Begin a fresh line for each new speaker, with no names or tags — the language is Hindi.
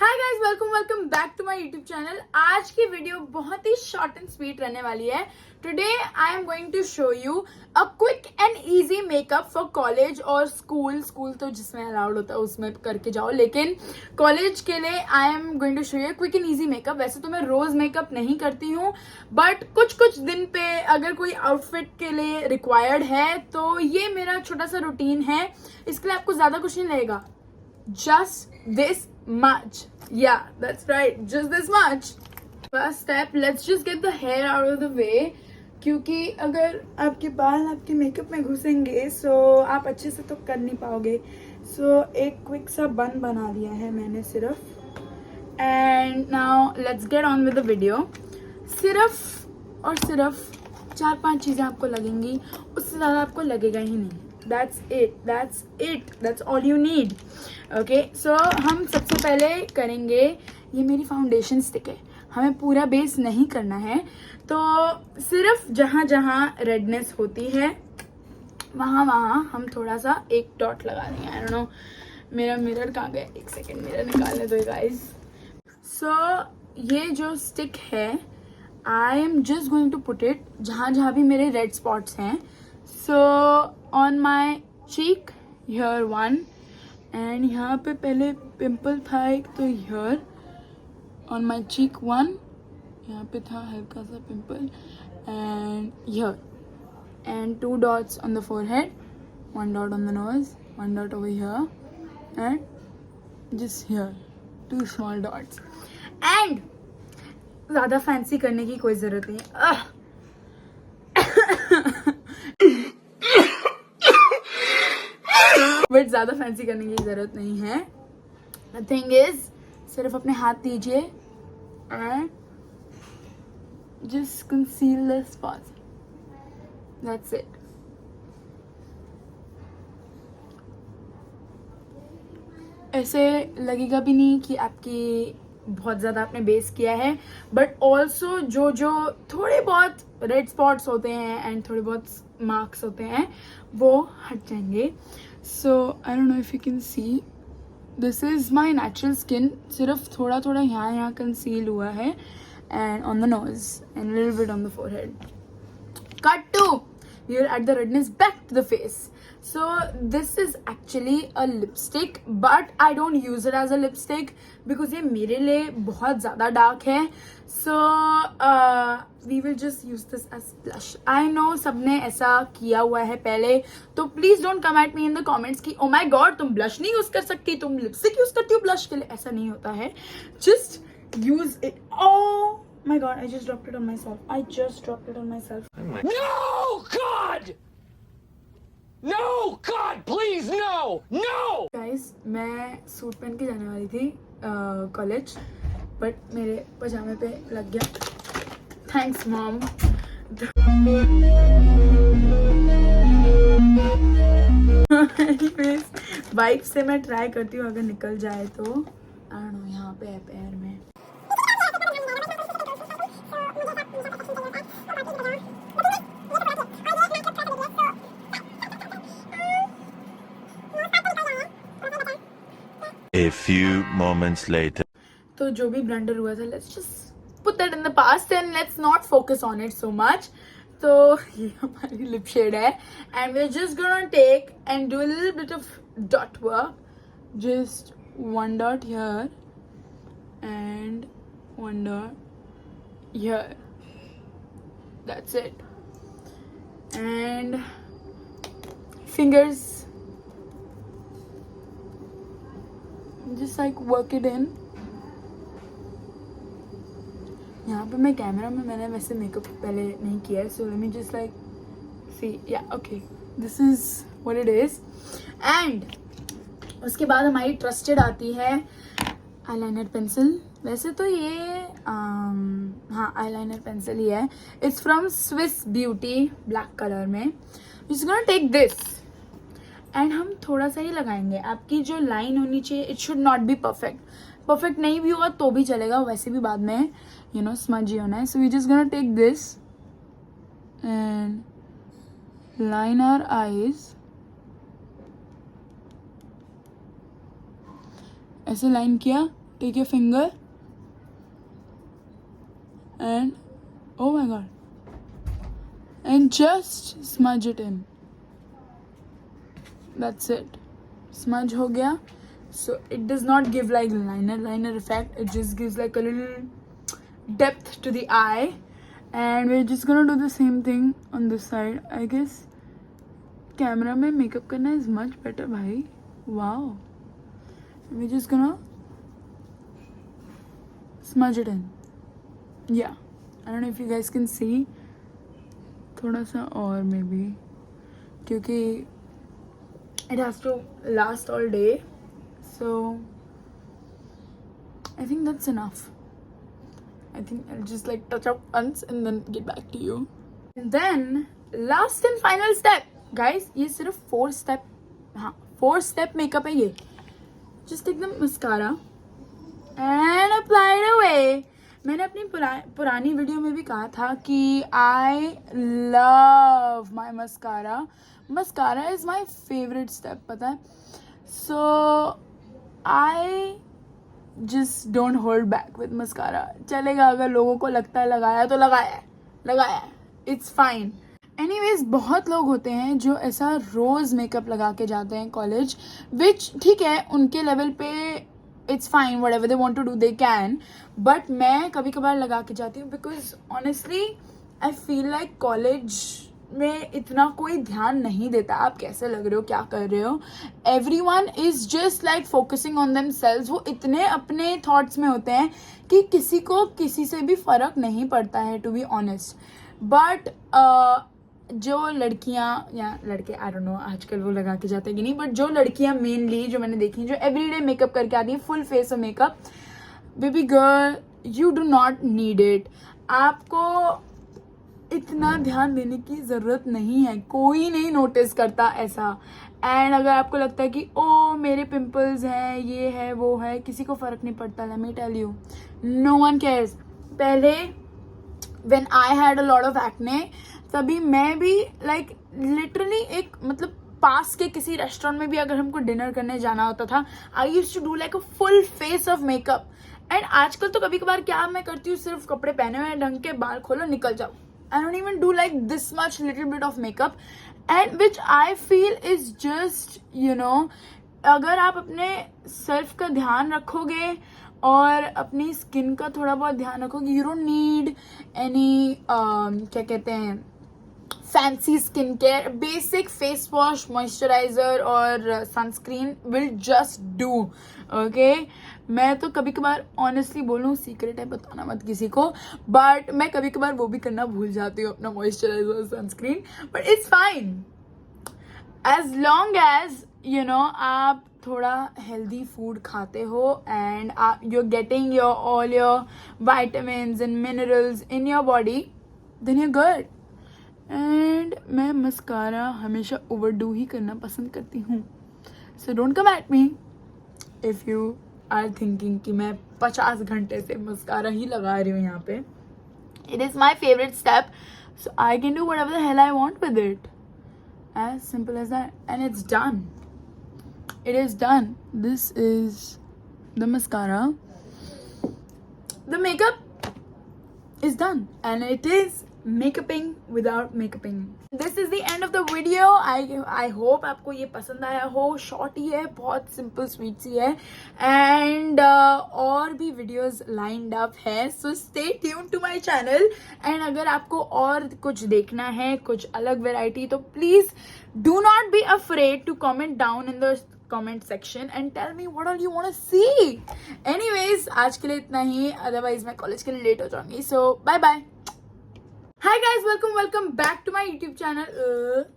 Hi guys, welcome back to my YouTube channel. आज की वीडियो बहुत ही शॉर्ट एंड स्वीट रहने वाली है। Today I am going to show you a quick and easy makeup for college और स्कूल तो जिसमें अलाउड होता है उसमें करके जाओ, लेकिन कॉलेज के लिए I am going to show you quick and easy makeup. वैसे तो मैं रोज मेकअप नहीं करती हूँ, बट कुछ दिन पे अगर कोई आउटफिट के लिए रिक्वायर्ड है तो ये मेरा छोटा सा रूटीन है। इसके लिए आपको ज्यादा कुछ नहीं लगेगा, just this much. Yeah, that's right, just this much. First step, let's just get the hair out of the way, क्योंकि अगर आपके बाल आपके मेकअप में घुसेंगे सो आप अच्छे से तो कर नहीं पाओगे। सो एक क्विक सा बन बना लिया है मैंने सिर्फ। And now let's get on with the video. सिर्फ और सिर्फ 4-5 चीज़ें आपको लगेंगी, उससे ज़्यादा आपको लगेगा ही नहीं। That's it, that's all you need. Okay, so हम सबसे पहले करेंगे, ये मेरी फाउंडेशन स्टिक है, हमें पूरा बेस नहीं करना है, तो सिर्फ जहाँ जहाँ रेडनेस होती है वहाँ हम थोड़ा सा एक डॉट लगा देंगे। आई डोंट नो मेरा मिरर कहाँ गया, एक सेकेंड मिरर निकालने दो गाइस। सो ये जो स्टिक है I am just going to put it जहाँ जहाँ भी मेरे रेड स्पॉट्स हैं। So on my cheek here one, and यहाँ पे पहले पिंपल था एक, तो here on my cheek one, यहाँ पे था हल्का सा pimple, and here, and 2 dots on the forehead, 1 dot on the nose, 1 dot over here, and just here 2 small dots. And ज़्यादा फैंसी करने की कोई ज़रूरत नहीं है। बट ज़्यादा फैंसी करने की ज़रूरत नहीं है। द थिंग इज, सिर्फ अपने हाथ दीजिए and just conceal the spots, that's it. ऐसे लगेगा भी नहीं कि आपकी बहुत ज़्यादा आपने बेस किया है, बट ऑल्सो जो थोड़े बहुत रेड स्पॉट्स होते हैं एंड थोड़े बहुत मार्क्स होते हैं वो हट जाएंगे। So I don't know if you can see, this is my natural skin. सिर्फ थोड़ा थोड़ा यहाँ कंसील हुआ है, and on the nose and little bit on the forehead. Cut to, we are at the redness, back to the face. So this is actually a lipstick, but I don't use it as a lipstick because ये मेरे लिए बहुत ज़्यादा डार्क है। So we will just use this as blush. I know सबने ऐसा किया हुआ है पहले, तो please don't come at me in the comments कि oh my god तुम blush नहीं यूज़ कर सकती, तुम lipstick यूज़ करती हो blush के लिए। ऐसा नहीं होता है, just use it. Oh my god, I just dropped it on myself.
No, God! No, God, please, no!
Guys, मैं सूट पहन के जाने वाली थी कॉलेज, बट मेरे पजामे पे लग गया। Thanks mom. एनीवेज, बाइक से मैं ट्राई करती हूँ, अगर निकल जाए तो। आई डोंट नो, यहाँ पे है पैर में।
A few moments later.
तो जो भी ब्लंडर हुआ था, let's just put that in the past and let's not focus on it so much. तो ये हमारी लिप शेड है, and we are just gonna take and do a little bit of dot work, just 1 dot here and 1 dot here, that's it. And fingers, just like work it in. यहाँ पे मैं कैमरा में मैंने वैसे मेकअप पहले नहीं किया है, so let me just like see, yeah okay, this is what it is. And उसके बाद हमारी ट्रस्टेड आती है आईलाइनर पेंसिल। वैसे तो ये हाँ आईलाइनर पेंसिल ही है, it's from Swiss beauty, black colour में। Just gonna take this and हम थोड़ा सा ही लगाएंगे। आपकी जो लाइन होनी चाहिए, it should not be perfect नहीं भी होगा तो भी चलेगा, वैसे भी बाद में यू नो स्मजी होना है। So we just gonna take this and line our eyes, ऐसे लाइन किया, take your finger and oh my god, and just smudge it in. That's it. Smudge ho gaya. So it does not give like liner effect. It just gives like a little depth to the eye. And we're just gonna do the same thing on this side. I guess camera mein makeup karna is much better, bhai. Wow. We're just gonna smudge it in. Yeah. I don't know if you guys can see. थोड़ा सा और maybe. क्योंकि it has to last all day. So I think that's enough. I think I'll just like touch up once and then get back to you. And then last and final step, guys. ये सिर्फ 4 step makeup है ये. Just take the mascara and apply it away. मैंने अपनी पुरानी वीडियो में भी कहा था कि I love my mascara. Mascara is my favorite step, पता है. So I just don't hold back with mascara. चलेगा, अगर लोगों को लगता है लगाया तो लगाया है. It's fine. Anyways, बहुत लोग होते हैं जो ऐसा रोज मेकअप लगा के जाते हैं कॉलेज, which ठीक है, उनके लेवल पे it's fine, whatever they want to do they can, but मैं कभी कभार लगा के जाती हूँ because honestly I feel like college में इतना कोई ध्यान नहीं देता आप कैसे लग रहे हो, क्या कर रहे हो. Everyone is just like focusing on themselves. वो इतने अपने thoughts में होते हैं कि किसी को किसी से भी फर्क नहीं पड़ता है, to be honest. But जो लड़कियां या लड़के आई डोंट नो आजकल वो लगा के जाते हैं कि नहीं, बट जो लड़कियां मेनली जो मैंने देखी जो एवरीडे मेकअप करके आती है, full face of makeup, baby girl you do not need it. आपको इतना ध्यान देने की ज़रूरत नहीं है, कोई नहीं नोटिस करता ऐसा. एंड अगर आपको लगता है कि ओ मेरे पिंपल्स हैं, ये है वो है, किसी को फ़र्क नहीं पड़ता. Let me tell you, no one cares. पहले when I had a lot of acne, तभी मैं भी लाइक लिटरली एक मतलब पास के किसी रेस्टोरेंट में भी अगर हमको डिनर करने जाना होता था, I used to do like a full face of makeup. And आजकल तो कभी कभार क्या मैं करती हूँ, सिर्फ कपड़े पहने हुए ढंग के, बाल खोलो निकल जाओ. I don't even do like this much little bit of makeup, and which I feel is just, you know, अगर आप अपने सेल्फ का ध्यान रखोगे और अपनी स्किन का थोड़ा बहुत ध्यान रखोगे, you don't need any क्या कहते हैं fancy skin care. Basic face wash, moisturiser और sunscreen will just do. Okay, मैं तो कभी कभार ऑनेस्टली बोलूँ, सीक्रेट है बताना मत किसी को, बट मैं कभी कभार वो भी करना भूल जाती हूँ, अपना मॉइस्चराइजर और sunscreen. But it's fine as long as you know आप थोड़ा हेल्दी फूड खाते हो and you are getting your all your vitamins and minerals in your body, then you good. And मैं मस्कारा हमेशा ओवरडू ही करना पसंद करती हूँ. So don't come at me if you are thinking कि मैं 50 घंटे से मस्कारा ही लगा रही हूँ यहाँ पे. It is my favourite step, so I can do whatever the hell I want with it. As simple as that, and it's done. It is done. This is the mascara. The makeup is done, and it is makeuping without makeuping. This is the end of the video. I hope आपको ये पसंद आया हो. शॉर्ट ही है, बहुत सिंपल स्वीट सी है, एंड और भी वीडियोस लाइंड अप है. So stay tune to my channel. And अगर आपको और कुछ देखना है, कुछ अलग वेराइटी, तो please do not be afraid to comment down in the comment section and tell me what all you want to see. Anyways, आज के लिए इतना ही, otherwise मैं कॉलेज के लिए लेट हो जाऊंगी. So bye bye. Hi guys, welcome back to my YouTube channel.